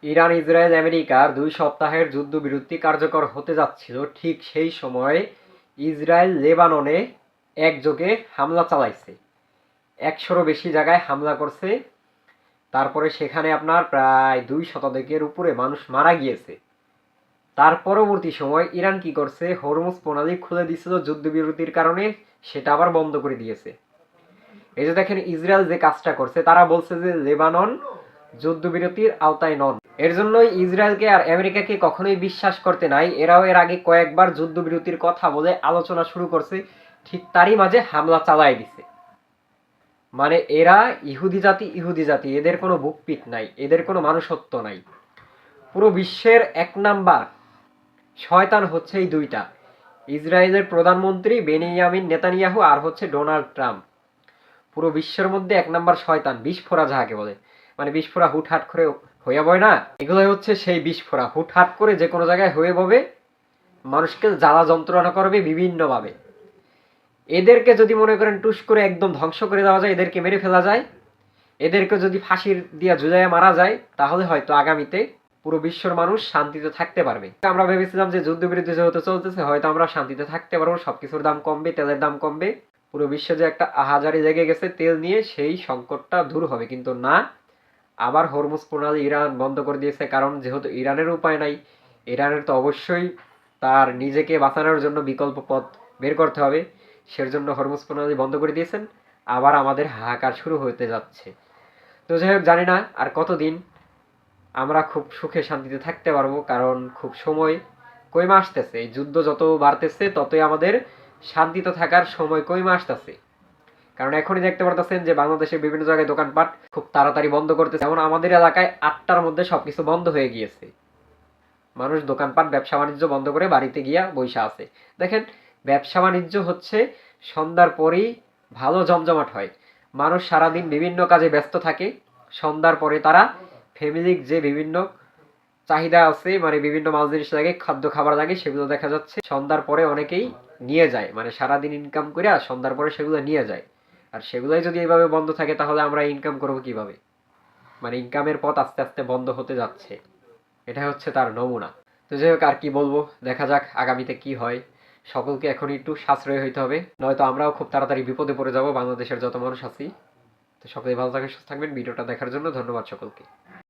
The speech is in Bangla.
ইরান, ইসরায়েল, আমেরিকার ২ সপ্তাহের যুদ্ধবিরতি কার্যকর হতে যাচ্ছিল, ঠিক সেই সময় ইসরায়েল লেবাননে একযোগে হামলা চালাইছে। ১০০-রও বেশি জায়গায় হামলা করছে। তারপরে সেখানে আপনার প্রায় ২ শতাধিকের উপরে মানুষ মারা গিয়েছে। তার পরবর্তী সময় ইরান কি করছে, হরমুজ প্রণালী খুলে দিয়েছিল যুদ্ধবিরতির কারণে, সেটা আবার বন্ধ করে দিয়েছে। এই যে দেখেন ইসরায়েল যে কাজটা করছে, তারা বলছে যে লেবানন যুদ্ধবিরতির আওতায় নন। এর জন্যই ইসরায়েলকে আর আমেরিকাকে কখনোই বিশ্বাস করতে নাই। এরাও এর আগে কয়েকবার যুদ্ধবিরতির কথা বলে আলোচনা শুরু করছে, ঠিক তারই মাঝে হামলা চালাই দিছে। মানে এরা ইহুদি জাতি, এদের কোনো বুকপিট নাই, এদের কোনো মানুষত্ব নাই। পুরো বিশ্বের ১ নাম্বার শয়তান হচ্ছে এই দুইটা, ইসরায়েলের প্রধানমন্ত্রী বেনিয়ামিন নেতানিয়াহু আর হচ্ছে ডোনাল্ড ট্রাম্প। পুরো বিশ্বের মধ্যে ১ নাম্বার শয়তান, বিস্ফোরা যাকে বলে। মানে বিস্ফোরা হুটহাট করে হইয়া বয় না, এগুলোই হচ্ছে সেই বিস্ফোরা। হুটহাট করে যে কোনো জায়গায় হয়ে ববে, মানুষকে জ্বালা যন্ত্রণা করবে বিভিন্নভাবে। এদেরকে যদি মনে করেন টুস করে একদম ধ্বংস করে দেওয়া যায়, এদেরকে মেরে ফেলা যায়, এদেরকে যদি ফাঁসির দিয়া ঝুলাইয়া মারা যায়, তাহলে হয়তো আগামীতে পুরো বিশ্বর মানুষ শান্তিতে থাকতে পারবে। আমরা ভেবেছিলাম যে যুদ্ধবিরতি যেহেতু চলতেছে, হয়তো আমরা শান্তিতে থাকতে পারবো, সবকিছুর দাম কমবে, তেলের দাম কমবে, পুরো বিশ্বে যে একটা আহাজারি লেগে গেছে তেল নিয়ে, সেই সংকটটা দূর হবে। কিন্তু না, আবার হরমুজ প্রণালী ইরান বন্ধ করে দিয়েছে। কারণ যেহেতু ইরানের উপায় নাই, ইরানের তো অবশ্যই তার নিজেকে বাঁচানোর জন্য বিকল্প পথ বের করতে হবে, সেজন্য হরমুজ প্রণালী বন্ধ করে দিয়েছেন। আবার আমাদের হাহাকার শুরু হতে যাচ্ছে। তো যাই হোক, জানি না আর কতদিন আমরা খুব সুখে শান্তিতে থাকতে পারবো, কারণ খুব সময় কইমা আসতেছে। এই যুদ্ধ যত বাড়তেছে, ততই আমাদের শান্তিতে থাকার সময় কইমা আসতেছে। কারণ এখনই দেখতে পারতেছেন যে বাংলাদেশের বিভিন্ন জায়গায় দোকানপাট খুব তাড়াতাড়ি বন্ধ করতেছে। যেমন আমাদের এলাকায় ৮টার মধ্যে সবকিছু বন্ধ হয়ে গিয়েছে। মানুষ দোকানপাট ব্যবসা বাণিজ্য বন্ধ করে বাড়িতে গিয়া বইসা আছে। দেখেন, ব্যবসা বাণিজ্য হচ্ছে সন্ধ্যার পরেই ভালো জমজমাট হয়। মানুষ সারাদিন বিভিন্ন কাজে ব্যস্ত থাকে, সন্ধ্যার পরে তারা ফ্যামিলির যে বিভিন্ন চাহিদা আছে, মানে বিভিন্ন মাল জিনিস লাগে, খাদ্য খাবার লাগে, সেগুলো দেখা যাচ্ছে সন্ধ্যার পরে অনেকেই নিয়ে যায়। মানে সারাদিন ইনকাম করে সন্ধ্যার পরে সেগুলো নিয়ে যায়। আর সেগুলাই যদি এইভাবে বন্ধ থাকে, তাহলে আমরা ইনকাম করবো কিভাবে? মানে ইনকামের পথ আস্তে আস্তে বন্ধ হতে যাচ্ছে, এটা হচ্ছে তার নমুনা। তো যাই হোক, আর কি বলবো, দেখা যাক আগামীতে কি হয়। সকলকে এখন একটু সাশ্রয় হইতে হবে, নয়তো আমরাও খুব তাড়াতাড়ি বিপদে পড়ে যাব, বাংলাদেশের যত মানুষ আছি। তো সকলেই ভালো থাকবেন, সুস্থ থাকবেন। ভিডিওটা দেখার জন্য ধন্যবাদ সকলকে।